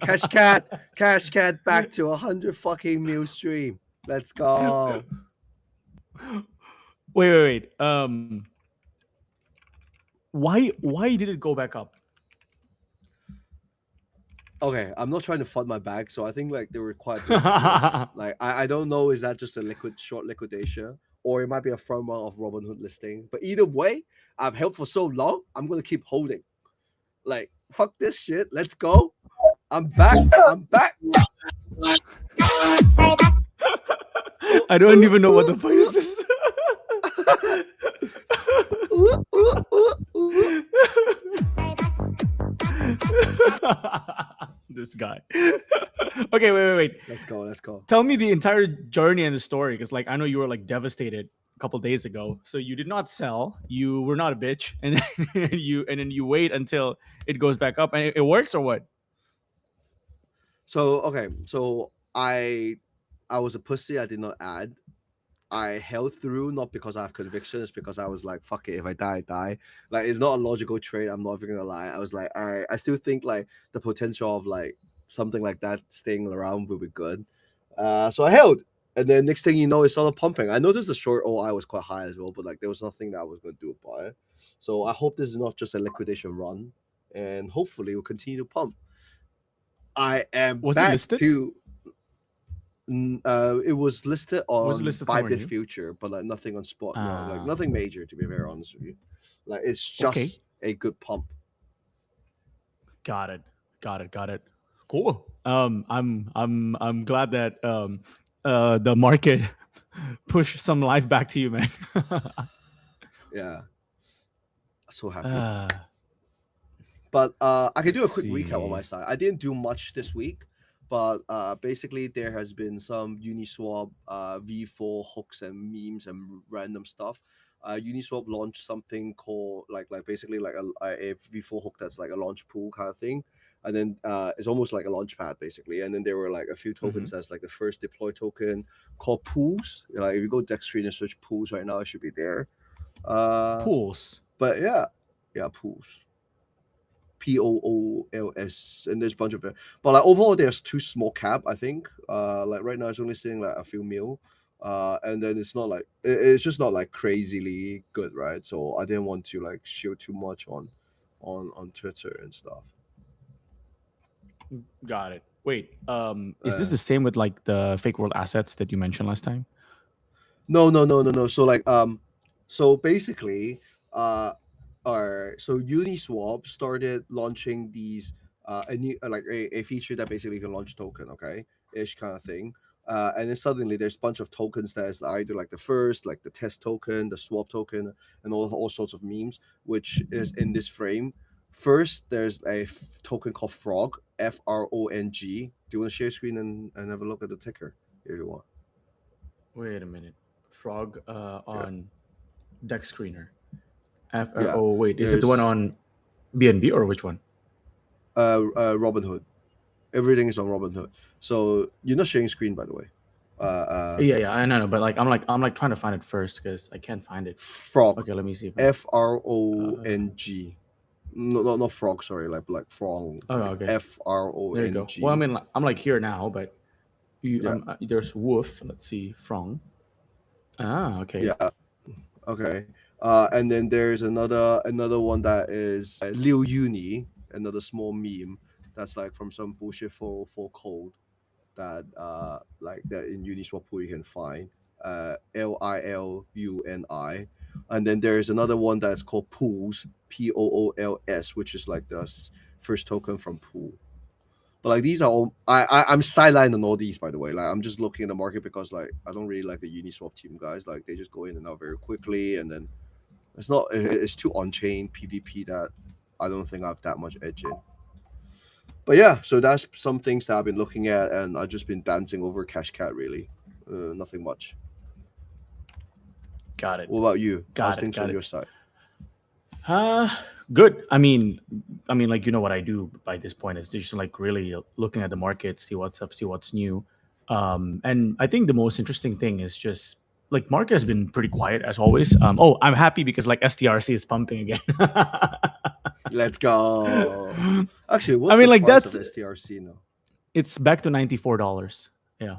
Cash Cat back to 100 fucking mil stream. Let's go. Wait. Why did it go back up? Okay, I'm not trying to fund my bag, so I think like they were quite like I don't know, is that just a short liquidation, or it might be a firm one of Robinhood listing. But either way, I've held for so long, I'm gonna keep holding. Like fuck this shit. Let's go. I'm back. I'm back. I don't even know what the fuck is this. This guy. Okay, wait. Let's go. Tell me the entire journey and the story, because like I know you were like devastated a couple days ago. So you did not sell. You were not a bitch, and then you wait until it goes back up, and it works or what? So okay, so I was a pussy. I did not add. I held through, not because I have conviction, it's because I was like, fuck it, if I die, I die. Like, it's not a logical trade, I'm not even gonna lie. I was like, all right, I still think like the potential of like something like that staying around will be good. So I held. And then next thing you know, it started pumping. I noticed the short OI was quite high as well, but like there was nothing that I was gonna do about it. So I hope this is not just a liquidation run, and hopefully we'll continue to pump. I am Was it back listed? to it was listed on somewhere new? Bybit Future, but like nothing on spot. No, like nothing major, to be very honest with you. Like it's just a good pump. Got it. Cool. I'm glad that the market pushed some life back to you, man. Yeah. So happy. But I can do a quick recap on my side. I didn't do much this week, but basically there has been some Uniswap V4 hooks and memes and random stuff. Uniswap launched something called like basically like a V4 hook that's like a launch pool kind of thing, and then it's almost like a launch pad basically. And then there were like a few tokens that's like the first deploy token called Pools. Like if you go Dex Screen and search Pools right now, it should be there. Pools. But yeah, Pools. POOLS, and there's a bunch of it. But like overall, there's two small cap. I think. Like right now, it's only sitting like a few mil. And then it's not like it's just not like crazily good, right? So I didn't want to like show too much on Twitter and stuff. Got it. Wait, is this the same with like the fake world assets that you mentioned last time? No. So like so basically so Uniswap started launching these a new like a feature that basically can launch token, okay, ish kind of thing. And then suddenly there's a bunch of tokens that is either like the first, like the test token, the swap token, and all sorts of memes, which is in this frame. First, there's a token called Frog, FRONG. Do you want to share screen and have a look at the ticker if you want? Wait a minute. Frog on Dex Screener. Oh wait, is it the one on BNB or which one? Robinhood. Everything is on Robinhood. So you're not sharing screen, by the way. Yeah, I know, but like I'm trying to find it first because I can't find it. Frog. Okay, let me see. FRONG. No, not frog. Sorry, like frog. Oh, okay. FRONG. There you go. Well, I mean, I'm like here now, but there's Woof. Let's see, Frong. Okay. Yeah. Okay. And then there's another one that is Liu Uni, another small meme that's like from some bullshit for code that like that in Uniswap pool you can find. LILUNI. And then there's another one that's called Pools, POOLS, which is like the first token from Pool. But like these are all I'm sidelined on all these, by the way. Like I'm just looking at the market because like I don't really like the Uniswap team guys. Like they just go in and out very quickly, and then it's too on-chain PvP that I don't think I have that much edge in. But yeah, so that's some things that I've been looking at, and I've just been dancing over Cash Cat really. Nothing much. Got it. What about you? How's things on your side? Good. I mean, like you know what I do by this point is just like really looking at the market, see what's up, see what's new. And I think the most interesting thing is just like market has been pretty quiet as always. I'm happy because like STRC is pumping again. Let's go. Actually, I what's mean, the like price of that's STRC now? it's back to $94. Yeah.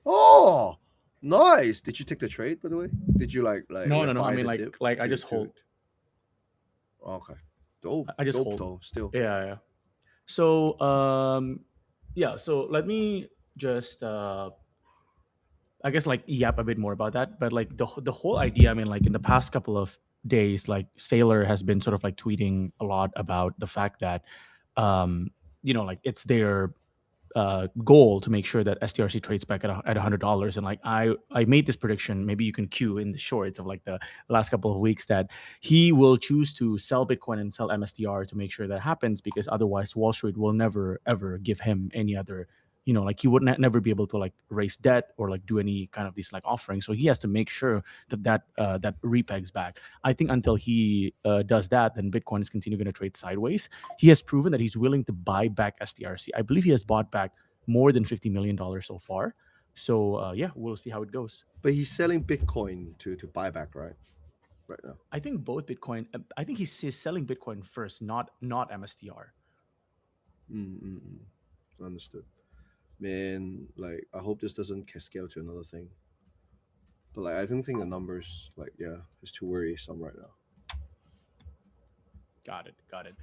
Oh, nice. Did you take the trade, by the way? Did you No, no, no. I buy mean, the dip like I to just hold. Okay, dope, I just dope hold. though. Still, Yeah, yeah. So, yeah. So let me just, I guess, like yap a bit more about that. But like the whole idea, I mean, like in the past couple of days, like Sailor has been sort of like tweeting a lot about the fact that, um, like it's their goal to make sure that STRC trades back at $100. And like I made this prediction. Maybe you can cue in the shorts of like the last couple of weeks that he will choose to sell Bitcoin and sell MSTR to make sure that happens, because otherwise Wall Street will never ever give him any other. Like he would never be able to like raise debt or like do any kind of these like offerings. So he has to make sure that repegs back. I think until he does that, then Bitcoin is continuing to trade sideways. He has proven that he's willing to buy back STRC. I believe he has bought back more than $50 million so far. So yeah, we'll see how it goes. but he's selling Bitcoin to buy back, right now. I think both Bitcoin. I think he's selling Bitcoin first, not MSTR. Mm-mm. Understood. Man, like I hope this doesn't scale to another thing. But like I don't think the numbers, like, yeah, it's too worrisome right now. Got it. Got it.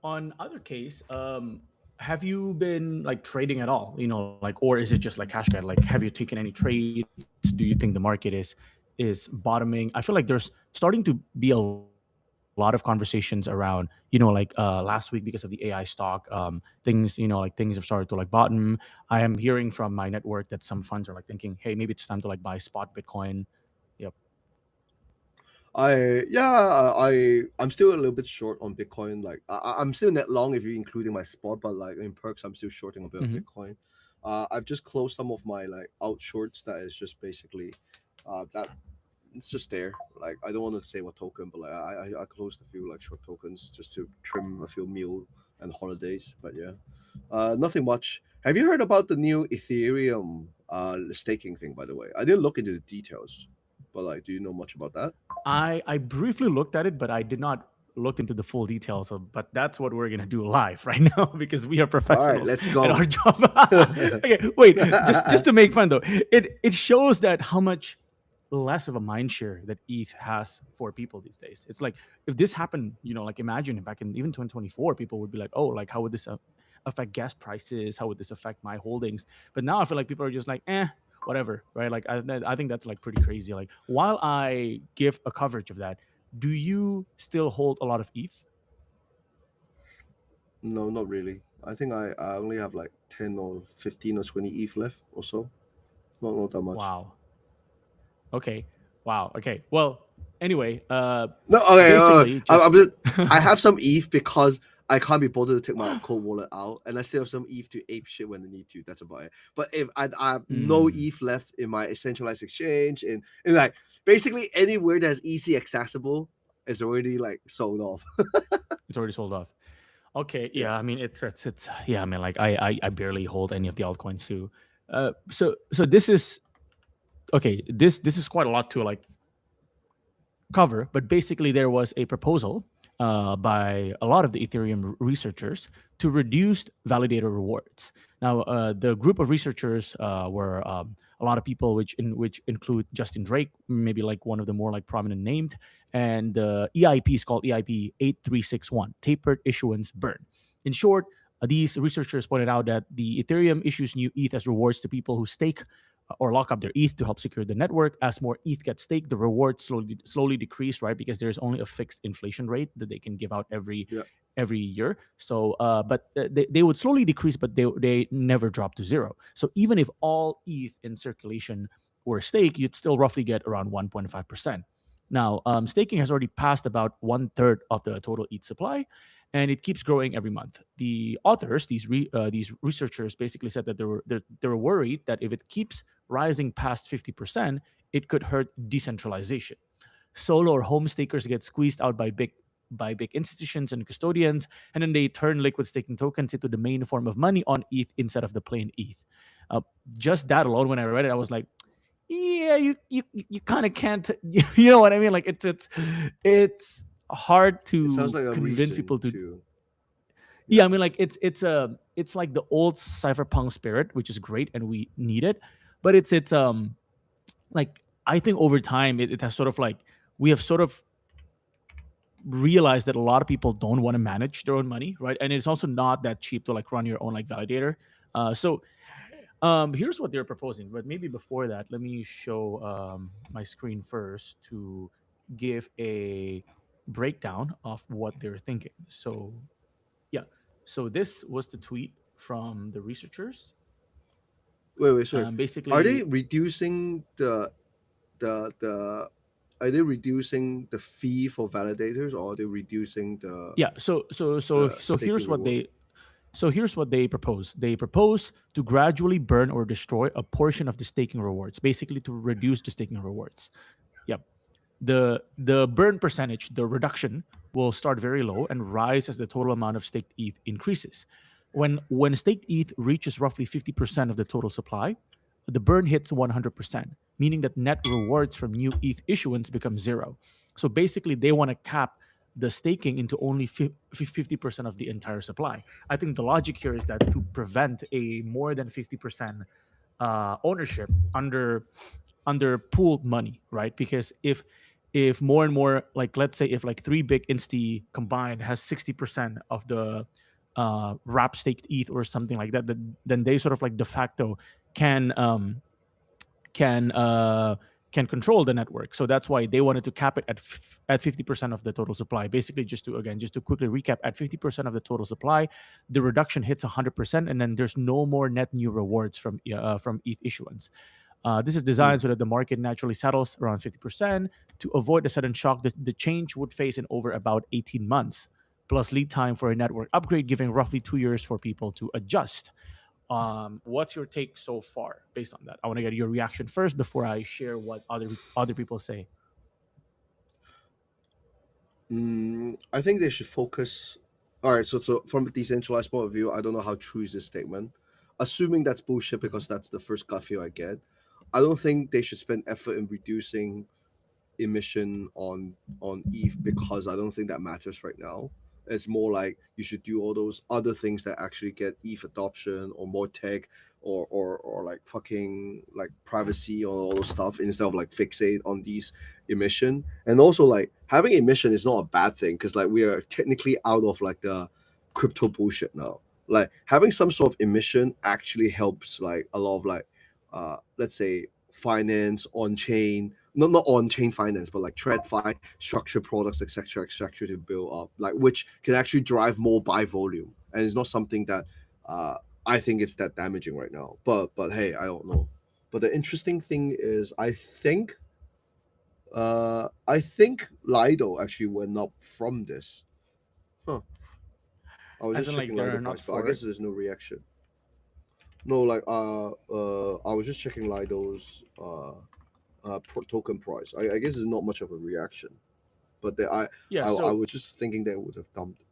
On other case, have you been like trading at all? Like, or is it just like cash guide? Like, have you taken any trades? Do you think the market is bottoming? I feel like there's starting to be a lot of conversations around, last week because of the AI stock, things, like things have started to like bottom. I am hearing from my network that some funds are like thinking, hey, maybe it's time to like buy spot Bitcoin. Yep. I'm still a little bit short on Bitcoin. Like I'm still net long if you're including my spot, but like in perks, I'm still shorting a bit of Hmm. Bitcoin. I've just closed some of my like out shorts. That is just basically, that it's just there. Like I don't want to say what token, but like I closed a few like short tokens just to trim a few meal and holidays. But yeah, nothing much. Have you heard about the new Ethereum staking thing? By the way, I didn't look into the details, but like, do you know much about that? I briefly looked at it, but I did not look into the full details of. But that's what we're gonna do live right now because we are All right, professionals let's at our go. job. Okay, wait, just to make fun though, it shows that how much less of a mind share that ETH has for people these days. It's like if this happened, like imagine if back in even 2024, people would be like, oh, like how would this affect gas prices? How would this affect my holdings? But now I feel like people are just like, whatever, right? Like I think that's like pretty crazy. Like while I give a coverage of that, do you still hold a lot of ETH? No, not really. I think I only have like 10 or 15 or 20 ETH left or so. Not that much. Wow. Okay. Wow. Okay. Well, anyway, No, okay. basically just I have some ETH because I can't be bothered to take my cold wallet out, and I still have some ETH to ape shit when I need to. That's about it. But if I have no Mm, ETH left in my centralized exchange, and like basically anywhere that's easy accessible is already like sold off. it's already sold off. Okay, Yeah. yeah. I mean, it's yeah. I mean, like I barely hold any of the altcoins too. So this is okay. This is quite a lot to like cover, but basically there was a proposal by a lot of the Ethereum researchers to reduce validator rewards. Now, the group of researchers were a lot of people, which include Justin Drake, maybe like one of the more like prominent named, and the EIP is called EIP 8361, Tapered Issuance Burn. In short, these researchers pointed out that the Ethereum issues new ETH as rewards to people who stake or lock up their ETH to help secure the network. As more ETH gets staked, the rewards slowly decrease, right? Because there's only a fixed inflation rate that they can give out Yeah. every year. So, but they would slowly decrease, but they never drop to zero. So even if all ETH in circulation were staked, you'd still roughly get around 1.5%. Now, staking has already passed about one third of the total ETH supply, and it keeps growing every month. The authors, these researchers, basically said that they were worried that if it keeps rising past 50%, it could hurt decentralization. Solo or home stakers get squeezed out by big institutions and custodians, and then they turn liquid staking tokens into the main form of money on ETH instead of the plain ETH. Uh, just that alone, when I read it, I was like, yeah, you kind of can't, you know what I mean? Like it's hard It sounds to like a convince reason people to. to. Yeah, Yeah. I mean, like it's like the old cypherpunk spirit, which is great and we need it, but it's like I think over time it has sort of like we have sort of realized that a lot of people don't want to manage their own money, right? And it's also not that cheap to like run your own like validator. So here's what they're proposing, but maybe before that, let me show my screen first to give a breakdown of what they're thinking. So yeah, so this was the tweet from the researchers. Wait, sorry. Are they Basically, reducing the are they reducing the fee for validators, or are they reducing yeah. So staking here's what reward? they propose. They propose to gradually burn or destroy a portion of the staking rewards, basically to reduce the staking rewards. Yep. The burn percentage, the reduction, will start very low and rise as the total amount of staked ETH increases. When staked ETH reaches roughly 50% of the total supply, the burn hits 100%, meaning that net rewards from new ETH issuance become zero. So basically, they want to cap the staking into only 50% of the entire supply. I think the logic here is that to prevent a more than 50% ownership under pooled money, right? Because if more and more, like let's say if like three big insti combined has 60% of the wrap staked ETH or something like that, then they sort of like de facto can can uh, can control the network. So that's why they wanted to cap it at 50% of the total supply. Basically, just to quickly recap, at 50% of the total supply, the reduction hits 100%, and then there's no more net new rewards from ETH issuance. This is Hmm. designed so that the market naturally settles around 50% to avoid a sudden shock that the change would face in over about 18 months, plus lead time for a network upgrade, giving roughly 2 years for people to adjust. What's your take so far based on that? I want to get your reaction first before I share what other people say. I think they should focus. All right, so from a decentralized point of view, I don't know how true is this statement. Assuming that's bullshit, Mhm. because that's the first gut feel I get. I don't think they should spend effort in reducing emission on ETH, because I don't think that matters right now. It's more like you should do all those other things that actually get ETH adoption, or more tech, or like fucking like privacy, or all those stuff, instead of like fixate on these emission. And also, like, having emission is not a bad thing, because like we are technically out of like the crypto bullshit now. Like having some sort of emission actually helps like a lot of like let's say finance on chain, not on chain finance, but like TradFi, structured products, etc., to build up, like, which can actually drive more buy volume, and it's not something that uh, I think it's that damaging right now. But hey, I don't know. But the interesting thing is, I think Lido actually went up from this. Huh. I was As just in, like checking they're Lido not price, but I for it. guess there's no reaction. No, like I was just checking Lido's token price. I guess it's not much of a reaction, but Yeah. I So was just thinking they would have dumped.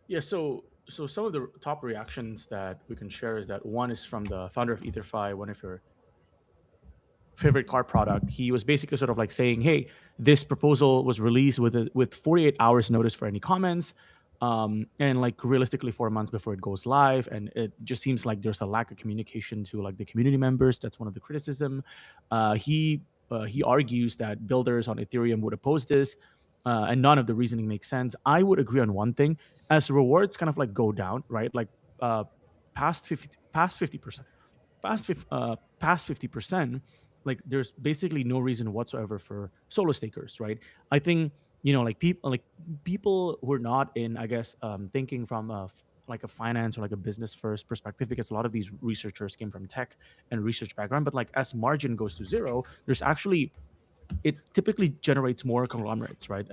yeah. So some of the top reactions that we can share is that one is from the founder of EtherFi, one of your favorite car product. He was basically sort of like saying, "Hey, this proposal was released with 48 hours notice for any comments, and like realistically 4 months before it goes live, and it just seems like there's a lack of communication to like the community members. That's one of the criticism. He argues that builders on Ethereum would oppose this." And none of the reasoning makes sense. I would agree on one thing: as rewards kind of like go down, right? Like uh, past 50%, past 50%, like there's basically no reason whatsoever for solo stakers, right? I think, people who are not in, I guess, thinking from like a finance or like a business first perspective, because a lot of these researchers came from tech and research background, but like as margin goes to zero, there's actually, it typically generates more conglomerates, right?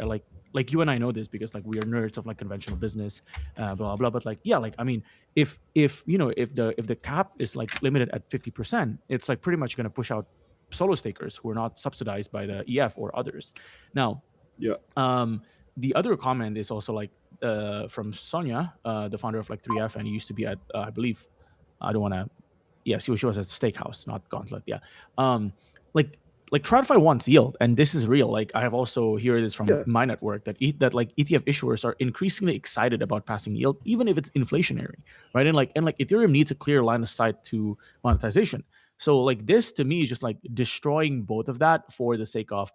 Like you and I know this because like we are nerds of like conventional business, blah blah. But like, yeah, like I mean, if if the cap is like limited at 50%, it's like pretty much going to push out solo stakers who are not subsidized by the EF or others. Now, Yeah. um, the other comment is also like from Sonia, the founder of like 3F, and he used to be at I believe, I don't want to, yes, she was at Steakhouse, not Gauntlet. Yeah. Like like TradFi wants yield, and this is real. Like I have also heard this from Yeah. my network that like ETF issuers are increasingly excited about passing yield, even if it's inflationary, right? And Ethereum needs a clear line of sight to monetization. So like this to me is just like destroying both of that for the sake of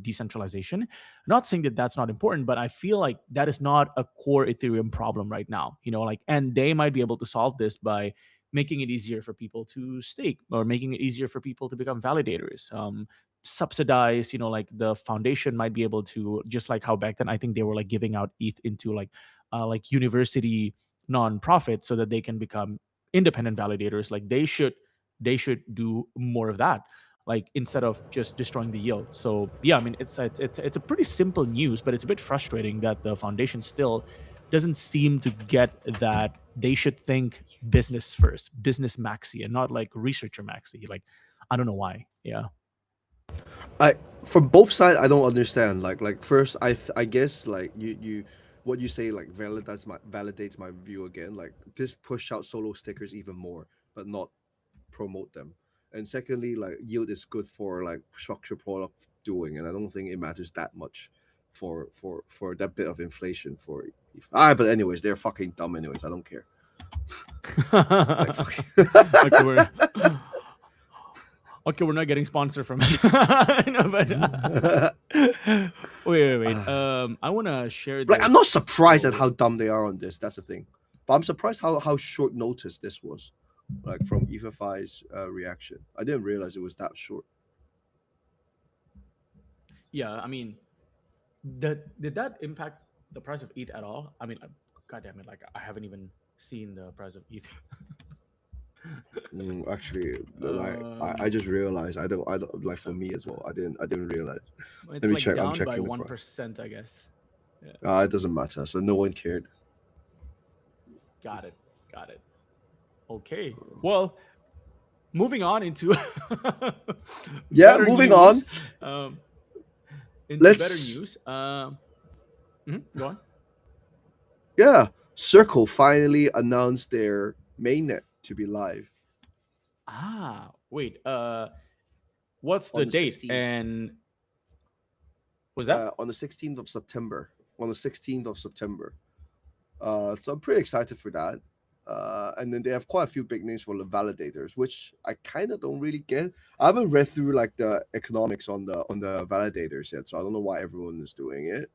decentralization. Not saying that that's not important, but I feel like that is not a core Ethereum problem right now. Like, and they might be able to solve this by making it easier for people to stake, or making it easier for people to become validators. Subsidize, like the foundation might be able to, just like how back then I think they were like giving out ETH into like university nonprofits so that they can become independent validators. Like they should do more of that, like instead of just destroying the yield. So yeah, I mean it's a pretty simple news, but it's a bit frustrating that the foundation still doesn't seem to get that they should think business first, business maxi, and not like researcher maxi. Like I don't know why. Yeah. I from both sides I don't understand. Like first I guess like you what you say like validates my view again. Like this push out solo stickers even more, but not promote them. And secondly, like yield is good for like structured product doing, and I don't think it matters that much for that bit of inflation for but anyways, they're fucking dumb anyways. I don't care. Like fucking Okay, we're not getting sponsored from no, but wait. I want to share this. like I'm not surprised at how dumb they are on this. That's the thing. But I'm surprised how short notice this was. Like from EtherFi's reaction. I didn't realize it was that short. Yeah, I mean, did that impact the price of ETH at all? I mean, god damn it, like I haven't even seen the price of ETH. Actually, like I um, just realized I don't like for me as well. I didn't realize. it's Let me like check. I'm down by checking the price. 1%, I guess. Yeah, It doesn't matter. So no one cared. got it, got it. Okay, well, moving on into Yeah, better moving on. news. Into better Let's news. Go on. yeah. Circle finally announced their mainnet to be live Wait. What's the on the date? 16th. And was that? On the 16th of September. On the 16th of September. So I'm pretty excited for that. And then they have quite a few big names for the validators, which I kind of don't really get. I haven't read through like the economics on the validators yet, so I don't know why everyone is doing it.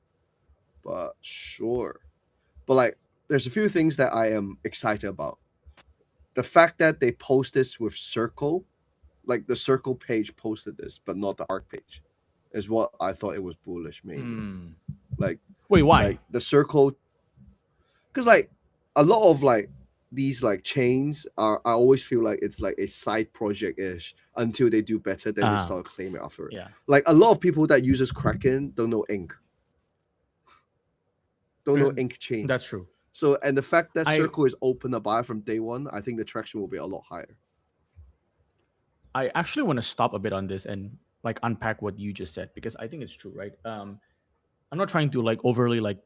But sure. But like, there's a few things that I am excited about. The fact that they post this with Circle, like the Circle page posted this, but not the Arc page, is what I thought it was bullish mainly. Like, Wait, why? like the Circle, because like a lot of like these like chains are, I always feel like it's like a side project ish until they do better, then they start claiming after it. Yeah. Like a lot of people that uses Kraken don't know Ink, don't know Ink chain. That's true. So, and the fact that Circle is open to buy from day one, I think the traction will be a lot higher. I actually want to stop a bit on this and like unpack what you just said, because I think it's true, right? I'm not trying to like overly like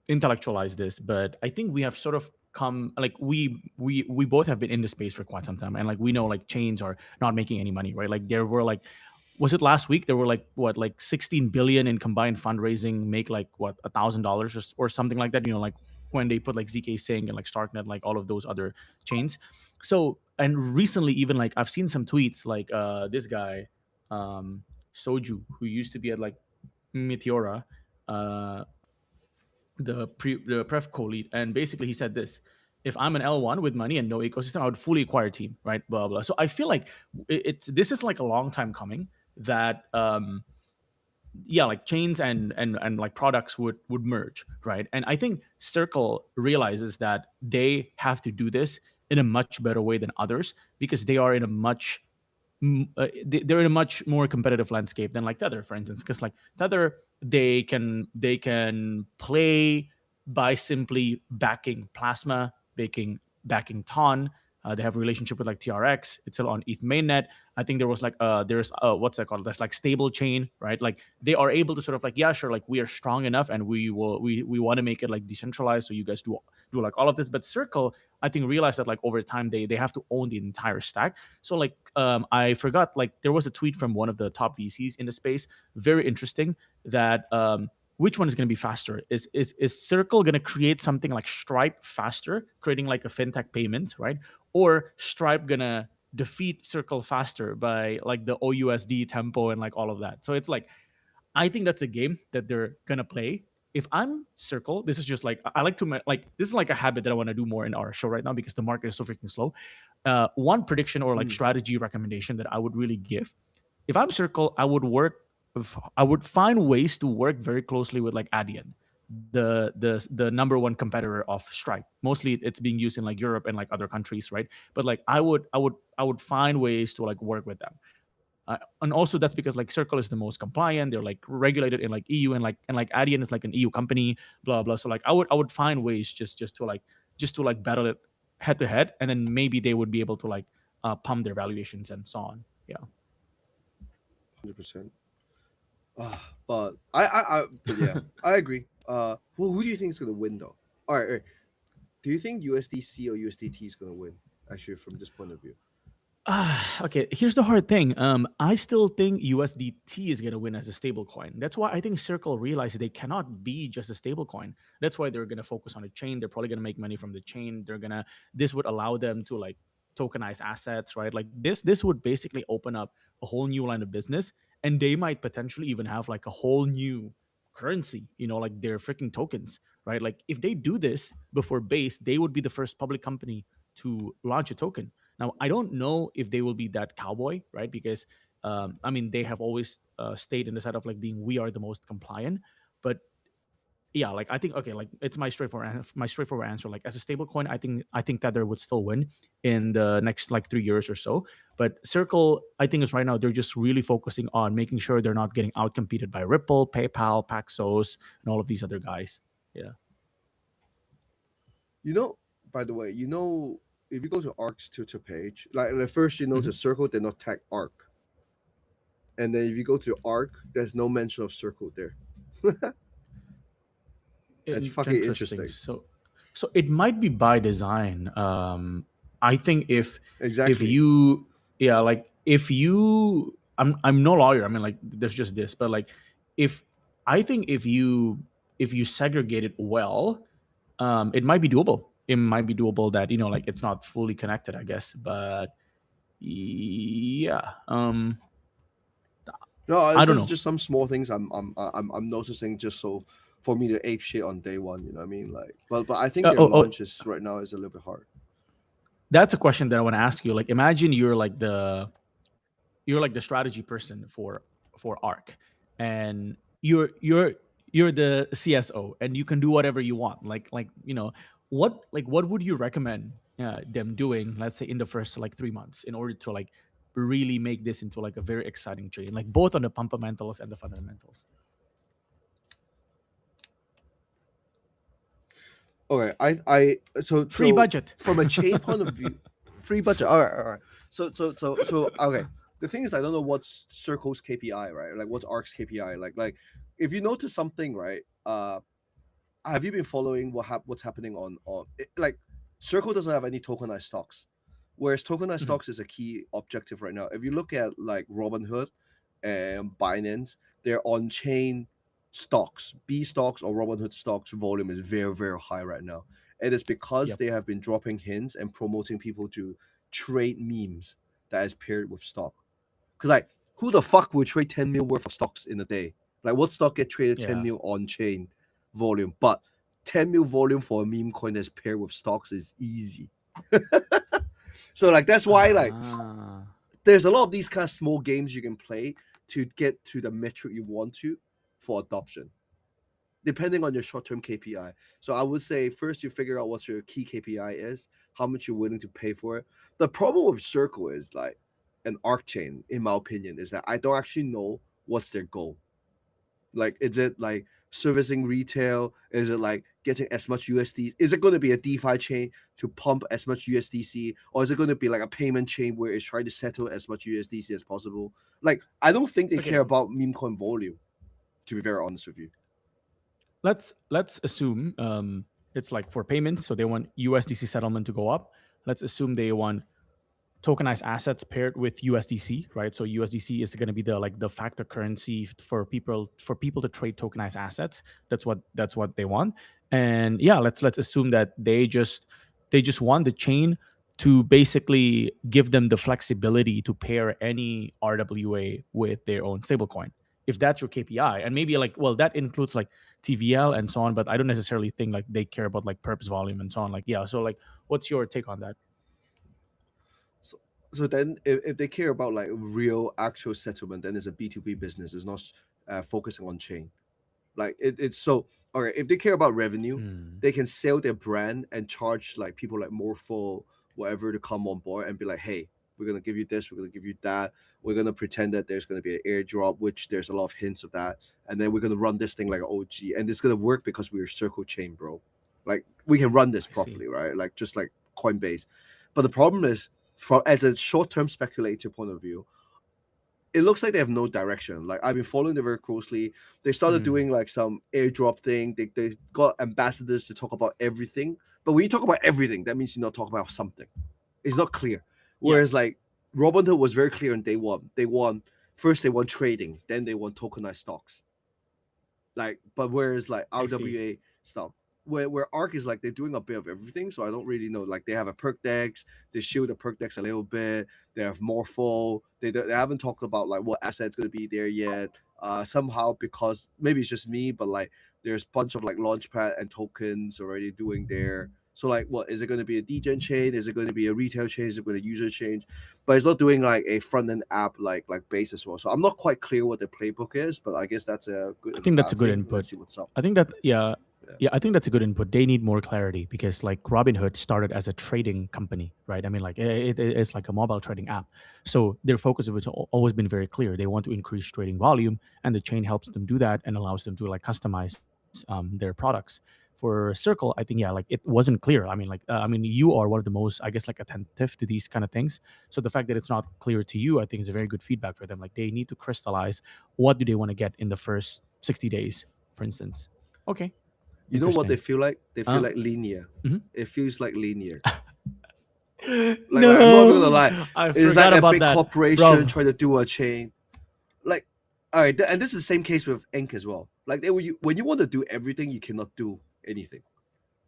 intellectualize this, but I think we have sort of come like we both have been in the space for quite some time, and like we know like chains are not making any money, right? Like there were like, was it last week there were like what, like 16 billion in combined fundraising, make like what, $1,000 or something like that, like when they put like ZK Sync and like Starknet, like all of those other chains. So, and recently even like I've seen some tweets like this guy Soju, who used to be at like Meteora, the pref co-lead, and basically he said this: if I'm an L1 with money and no ecosystem, I would fully acquire a team, right? Blah blah. So I feel like this is like a long time coming, that yeah, like chains and like products would merge, right? And I think Circle realizes that they have to do this in a much better way than others, because they are in a much they're in a much more competitive landscape than like Tether, for instance. Because like Tether, they can play by simply backing Plasma, backing Ton. They have a relationship with like TRX. It's still on ETH mainnet, I think there was like there's what's that called? That's like stable chain, right? Like they are able to sort of like, yeah, sure, like we are strong enough and we want to make it like decentralized, so you guys do like all of this. But Circle, I think, realized that like over time they have to own the entire stack. So like I forgot, like there was a tweet from one of the top VCs in the space, very interesting, that which one is going to be faster? Is Circle going to create something like Stripe faster, creating like a fintech payment, right? Or Stripe gonna defeat Circle faster by like the OUSD tempo and like all of that? So it's like, I think that's a game that they're gonna play. If I'm Circle, this is just like, I like to like, this is like a habit that I want to do more in our show right now because the market is so freaking slow. One prediction or like strategy recommendation that I would really give, if I'm Circle, I would find ways to work very closely with like Adyen, the number one competitor of Stripe. Mostly it's being used in like Europe and like other countries, right? But like I would find ways to like work with them. And also that's because like Circle is the most compliant. They're like regulated in like EU, and like Adyen is like an EU company, blah blah. So like I would find ways just to like battle it head to head, and then maybe they would be able to like pump their valuations and so on. Yeah. 100%. But but yeah, I agree. Well, who do you think is gonna win though? All right, all right. Do you think USDC or USDT is gonna win? Actually, from this point of view. Okay, here's the hard thing. I still think USDT is going to win as a stable coin. That's why I think Circle realized they cannot be just a stable coin. That's why they're going to focus on a chain. They're probably going to make money from the chain. This would allow them to like tokenize assets, right? Like this would basically open up a whole new line of business, and they might potentially even have like a whole new currency, like their freaking tokens, right? Like if they do this before Base, they would be the first public company to launch a token. Now, I don't know if they will be that cowboy, right? Because I mean, they have always stayed in the side of like being, we are the most compliant. But yeah, like I think, okay, like it's my straightforward answer. Like as a stable coin, I think Tether would still win in the next like 3 years or so. But Circle, I think is right now they're just really focusing on making sure they're not getting outcompeted by Ripple, PayPal, Paxos, and all of these other guys. Yeah. You know, by the way, if you go to Arc's Twitter page, like first Mhm. to Circle, they not tag Arc, and then if you go to Arc, there's no mention of Circle there. It's fucking Interesting. interesting. So it might be by design. I think if Exactly. you, yeah, like if you, I'm no lawyer. I mean, like there's just this, but like if I think if you segregate it well, it might be doable. It might be doable that like it's not fully connected, I guess. But yeah, No, I don't this is know. just some small things I'm noticing just so for me to ape shit on day one. You know what I mean? Like, but I think their Oh, launch is right now is a little bit hard. that's a question that I want to ask you. Like, imagine you're like the strategy person for Arc, and you're the CSO, and you can do whatever you want. What would you recommend them doing? Let's say in the first like 3 months, in order to like really make this into like a very exciting trade, like both on the fundamentals and the fundamentals. Okay, I Free so budget. from a chain point of view, free budget. All right, all right. So okay. The thing is, I don't know what's Circle's KPI, right? Like what's Arc's KPI? Like if you notice something, right? Have you been following what's happening like Circle doesn't have any tokenized stocks, whereas tokenized Mhm. stocks is a key objective right now. If you look at like Robinhood and Binance, their on-chain stocks, B stocks or Robinhood stocks volume is very, very high right now. And it's because Yep. they have been dropping hints and promoting people to trade memes that is paired with stock. Because like who the fuck would trade 10 mil worth of stocks in a day? Like what stock get traded 10 Yeah. mil on chain volume? But 10 mil volume for a meme coin that's paired with stocks is easy. So like that's why like Ah. there's a lot of these kind of small games you can play to get to the metric you want to for adoption, depending on your short-term KPI. So I would say first you figure out what your key KPI is, how much you're willing to pay for it. The problem with Circle is like an arc chain, in my opinion, is that I don't actually know what's their goal. Like, is it like servicing retail? Is it like getting as much USD? Is it going to be a DeFi chain to pump as much USDC, or is it going to be like a payment chain where it's trying to settle as much USDC as possible? Like, I don't think they Okay. care about meme coin volume. To be very honest with you, Let's assume it's like for payments, so they want USDC settlement to go up. Let's assume they want tokenized assets paired with USDC, right? So USDC is going to be the like de facto currency for people to trade tokenized assets. That's what they want. And yeah, let's assume that they just want the chain to basically give them the flexibility to pair any RWA with their own stablecoin. If that's your KPI, and maybe like, well, that includes like TVL and so on, but I don't necessarily think like they care about like purpose volume and so on. Like, yeah, so like, what's your take on that? so then if they care about like real actual settlement, then it's a B2B business. It's not focusing on chain. Like it's so okay. If they care about revenue, they can sell their brand and charge like people like Morpho, whatever, to come on board and be like, hey, we're gonna give you this, we're gonna give you that, we're gonna pretend that there's gonna be an airdrop, which there's a lot of hints of that, and then we're gonna run this thing like an OG, and it's gonna work because we're Circle Chain, bro. Like we can run this properly, right? Like just like Coinbase. But the problem is, from as a short-term speculator point of view, it looks like they have no direction. Like I've been following them very closely. They started doing like some airdrop thing. They got ambassadors to talk about everything. But when you talk about everything, that means you're not talking about something. It's not clear. Whereas like Robinhood was very clear on day one. They want trading, then they want tokenized stocks. Like, but whereas like RWA stuff, where ARK is like they're doing a bit of everything, so I don't really know. Like they have a perk dex, they shield the perk dex a little bit. They have Morpho. They haven't talked about like what asset's going to be there yet. Somehow, because maybe it's just me, but like there's a bunch of like launchpad and tokens already doing there. So like, what is it going to be a degen chain? Is it going to be a retail chain? Is it going to user change? But it's not doing like a front end app like base as well. So I'm not quite clear what the playbook is, but I guess that's a good. I think that's a good input. Let's see what's up. I think that I think that's a good input. They need more clarity because like Robinhood started as a trading company, right? I mean, like it's like a mobile trading app. So their focus has always been very clear. They want to increase trading volume, and the chain helps them do that and allows them to like customize their products. For Circle, I think like it wasn't clear. I mean, like you are one of the most, I guess, like attentive to these kind of things. So the fact that it's not clear to you, I think, is a very good feedback for them. Like they need to crystallize what do they want to get in the first 60 days, for instance. Okay. You know what they feel like? They feel like linear. It feels like linear. Like, no, I'm not gonna lie. It's like a big corporation trying to do a chain. Like, all right, and this is the same case with Ink as well. Like, when you want to do everything, you cannot do anything.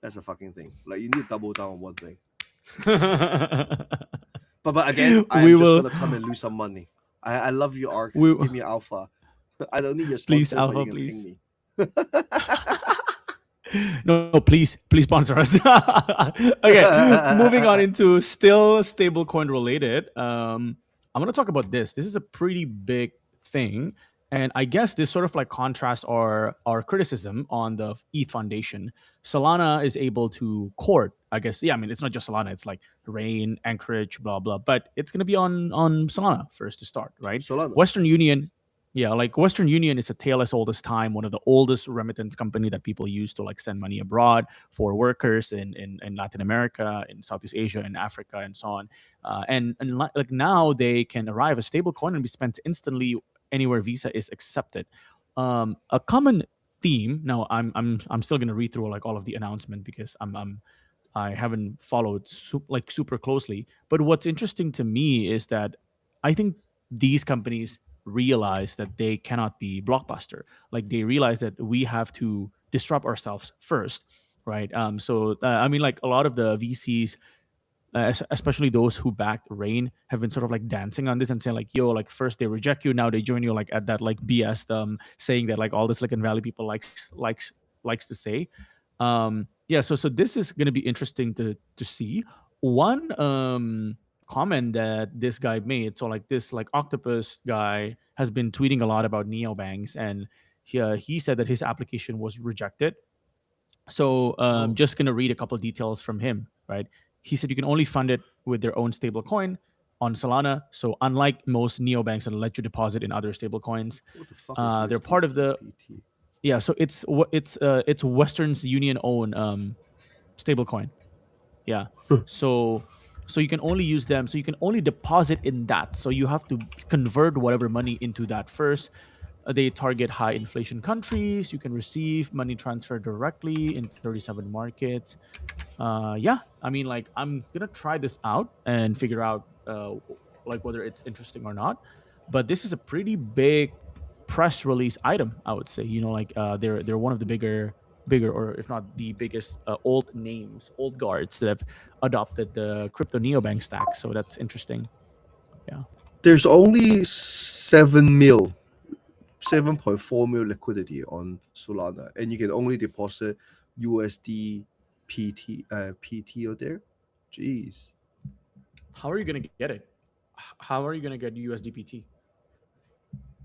That's a fucking thing. Like, you need to double down on one thing. but again, I'm just gonna come and lose some money. I love you, ARK. Give me alpha. I don't need your sponsor. Please, alpha, please. No, please sponsor us. Okay, moving on into still stablecoin related. I'm gonna talk about this. This is a pretty big thing, and I guess this sort of like contrasts our criticism on the ETH Foundation. Solana is able to court, I guess. Yeah, I mean it's not just Solana. It's like Rain, Anchorage, blah blah. But it's gonna be on Solana first to start, right? Solana. Western Union. Yeah, like Western Union is a tale as old as time, one of the oldest remittance company that people use to like send money abroad for workers in Latin America, in Southeast Asia, in Africa, and so on. And like now they can arrive a stable coin and be spent instantly anywhere Visa is accepted. A common theme. Now I'm still gonna read through like all of the announcement because I haven't followed super closely. But what's interesting to me is that I think these companies realize that they cannot be blockbuster. Like they realize that we have to disrupt ourselves first, right? So I mean, like a lot of the VCs, especially those who backed Rain, have been sort of like dancing on this and saying like, yo, like first they reject you, now they join you, like at that like BS saying that like all the Silicon Valley people likes to say. Yeah, so this is gonna be interesting to see. One comment that this guy made. So like this like Octopus guy has been tweeting a lot about neobanks, and he said that his application was rejected. So just gonna read a couple of details from him, right? He said you can only fund it with their own stable coin on Solana. So unlike most neobanks that let you deposit in other stable coins, they're part of the Yeah, so it's Western's Union own stablecoin. Yeah. So you can only use them. So you can only deposit in that. So you have to convert whatever money into that first. They target high inflation countries. You can receive money transfer directly in 37 markets. Yeah, I mean, like I'm gonna try this out and figure out like whether it's interesting or not. But this is a pretty big press release item, I would say. Like they're one of the bigger, or if not the biggest, old names, old guards that have adopted the crypto neobank stack. So that's interesting. Yeah. There's only 7.4 mil liquidity on Solana, and you can only deposit USD PT or there. Jeez. How are you gonna get it? How are you gonna get USDPT?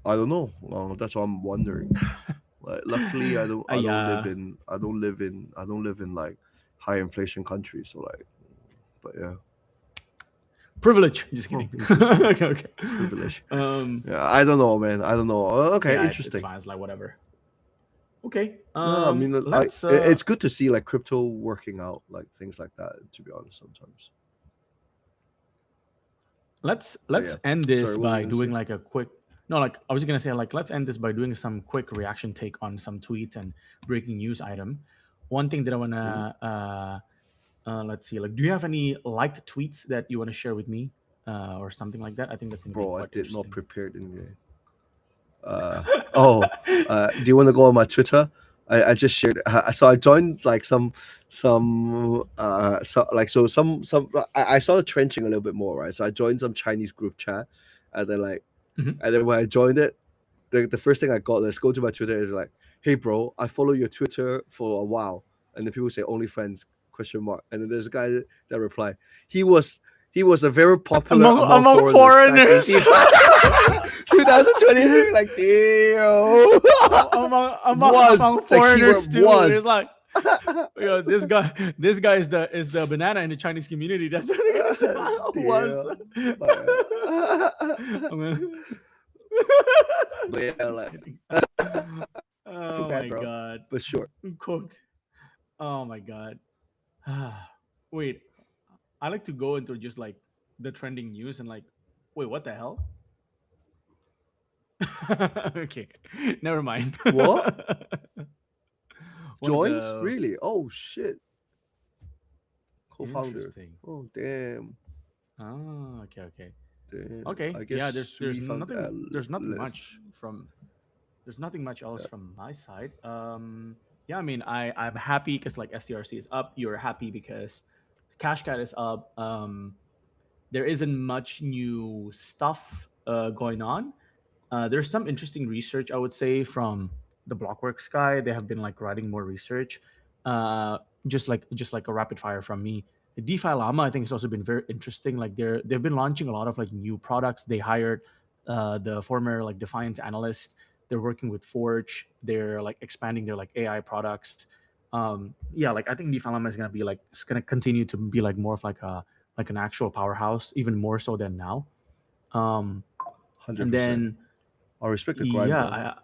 I don't know. That's what I'm wondering. Like, luckily, Yeah, I don't live in like high inflation countries. So like, but yeah, privilege. Just kidding. interesting. Okay, okay. Privilege. Um, Yeah, I don't know, man. I don't know. Okay, yeah, it's interesting. fine. It's like whatever. Okay. No, I mean, Let's it's good to see like crypto working out, like things like that. To be honest, sometimes. let's But yeah, let's end sorry, this what were you by gonna doing say? like a quick. No, like I was gonna say, like let's end this by doing some quick reaction take on some tweets and breaking news item. One thing that I Ooh, wanna let's see, like, do you have any liked tweets that you wanna share with me, or something like that? I think that's gonna be bro, I quite did not interesting. prepare anything. Oh, do you want to go on my Twitter? I just shared. So I joined like I saw the trenching a little bit more, right? So I joined some Chinese group chat, and then like, Mhm. and then when I joined it, the first thing I got, let's go to my Twitter, is like, hey bro, I follow your Twitter for a while, and then people say only friends question mark, and then there's a guy that replied, he was he was a very popular among Among foreigners back in foreigners. 2023. Like, damn. Was Among the foreigners keyword too. It's was. like, this guy is the banana in the Chinese community. That's what they're gonna say. Was. Damn. But, I'm gonna- but yeah, Just like, kidding. I feel Oh bad, my bro. god. But sure. I'm cooked. Oh my god. Wait, I like to go into just like the trending news and like, wait, what the hell? Okay, never mind. What? One of Joined? the Really? Oh shit. Co-founder. interesting. Oh damn. Ah, okay, okay, Damn. okay. I Yeah, guess there's we found nothing there's nothing left. much from there's nothing much else Yeah. from my side. Yeah, I mean, I'm happy because like STRC is up. You're happy because Cashcat is up. There isn't much new stuff going on. There's some interesting research, I would say, from the Blockworks guy. They have been like writing more research, uh, just like a rapid fire from me. DeFi Llama, I think, has also been very interesting. Like they've been launching a lot of like new products. They hired the former like Defiance analyst. They're working with Forge. They're like expanding their like AI products. Yeah, like I think DeFi Llama is gonna be like it's gonna continue to be like more of like an actual powerhouse, even more so than now. Um, and 100%. then I respect the grind, yeah,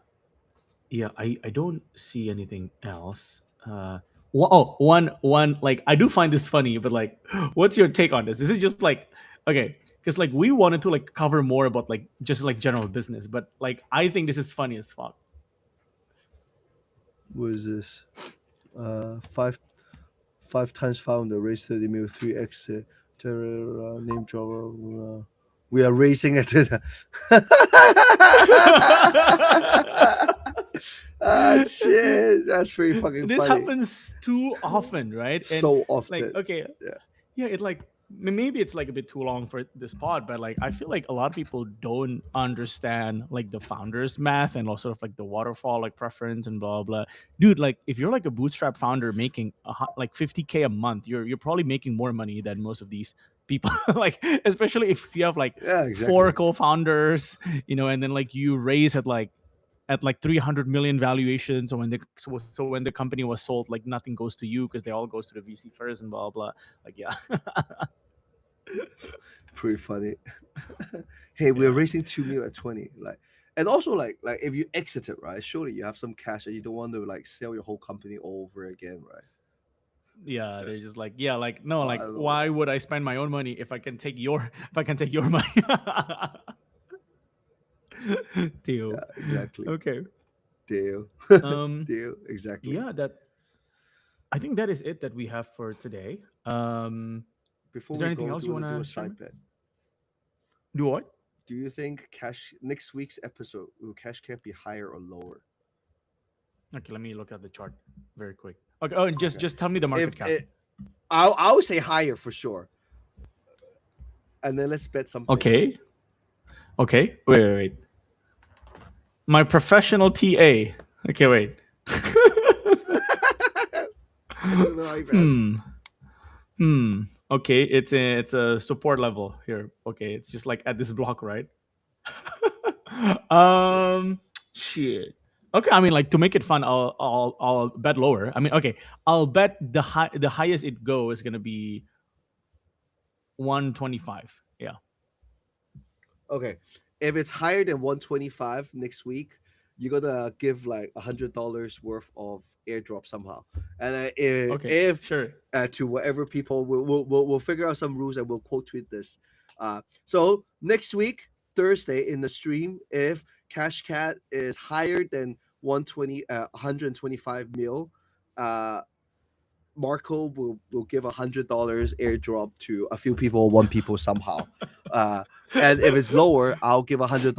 bro. I don't see anything else. Oh, one like I do find this funny, but like, what's your take on this? Is it just like okay? Because like we wanted to like cover more about like just like general business, but like I think this is funny as fuck. What is this? Five times founder raised 30 mil, 3x terror name dropper. We are racing at it. Ah, shit. That's pretty fucking This funny. happens too often, right? And So like, often. okay, Yeah. yeah, it like maybe it's like a bit too long for this pod, but like I feel like a lot of people don't understand like the founders math and also like the waterfall like preference and blah blah. Dude, like if you're like a bootstrap founder making like 50K a month, you're probably making more money than most of these people. Like especially if you have like Yeah, four exactly. co-founders, and then like you raise at like 300 million valuation. So when the company was sold, like nothing goes to you because they all goes to the VC first and blah blah. Like yeah. Pretty funny. Hey, we're Yeah. racing 2 mil at 20. Like, And also like if you exit it, right? Surely you have some cash and you don't want to like sell your whole company over again, right? Yeah, they're just like, yeah, like no, But I like don't know. why would I spend my own money if I can take your money? Deal. Yeah, exactly. Okay. Deal. Um Deal. Exactly. yeah, that I think that is it that we have for today. Before Is there we anything go, else you want do to a share? side bet. Do what? Do you think cash next week's episode will cash cap be higher or lower? Okay, let me look at the chart very quick. Okay, oh, and Okay. just tell me the market If cap. I would say higher for sure. And then let's bet something. Okay. Okay. Wait. My professional TA. Okay, wait. I don't know how you bet. Okay, it's a support level here. Okay, it's just like at this block, right? Shit. Okay, I mean, like to make it fun, I'll bet lower. I mean, okay, I'll bet the highest it go is gonna be 125. Yeah. Okay. If it's higher than 125 next week, you're gonna give like $100 worth of airdrop somehow. And Okay. if Sure. to whatever people we'll figure out some rules and we'll quote tweet this. So next week, Thursday in the stream, if Cash Cat is higher than 125 mil, Marco will give $100 airdrop to a few people, one people somehow. And if it's lower, I'll give $100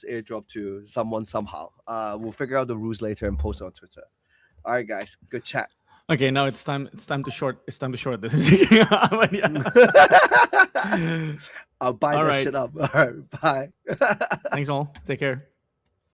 airdrop to someone somehow. We'll figure out the rules later and post on Twitter. All right, guys, good chat. Okay, now it's time to short this. But yeah. I'll buy All that right. shit up. All right, bye. Thanks all. Take care.